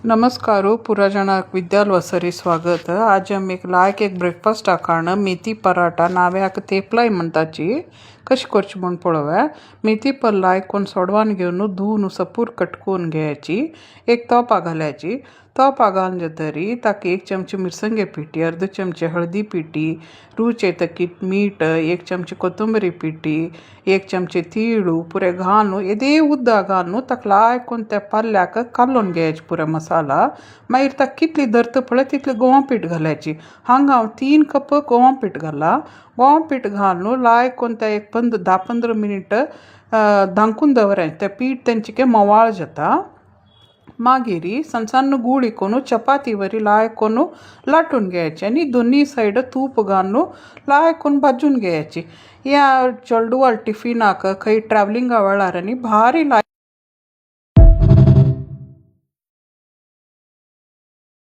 नमस्कार पूरा जनाक विद्यालवसरी स्वागत। आज हम एक ब्रेकफास्ट आखाण मेथी पराठा नाव्याक तेपलाई म्हणताची कशी करची म्हण पळोव्या। मेथी पल्लाय कोण सोडवान घेऊन धुवन सपूर कटकून घ्यायची, एक तोपा घालायची। तोपा घालून तरी ताकि 1 चमचे मिरसंगे पिठी, अर्ध चमचे हळदी पिठी, रुचे तकीत मीठ, 1 चमचे कोथिंबरी पिठी, 1 चमचे तीळू पुरे घालून येदे उद्दा घालून ताका लायकून त्या पल्ल्याक कालून घ्यायची पुरे मसाला। मागीर ताका कितली धरता पळय तितली गोवा पीठ घालायची। हांगा हांव 3 कप गोवा पीठ घाला। गोवा पीठ घालून लायकून त्या एक 10-15 मिनिट धांकून दवरायचें। ते पीठ तेंचे मोवाळ जाता। मागीर सन्न गूळ इकोन चपाती वरी लायकून लाटून घ्यायची आणि दोन्ही साइड तूप घालून लायकून भाजून घ्यायची। या चलडूवाल टिफिनाक खंय ट्रॅव्हलिंगा वेळार भारी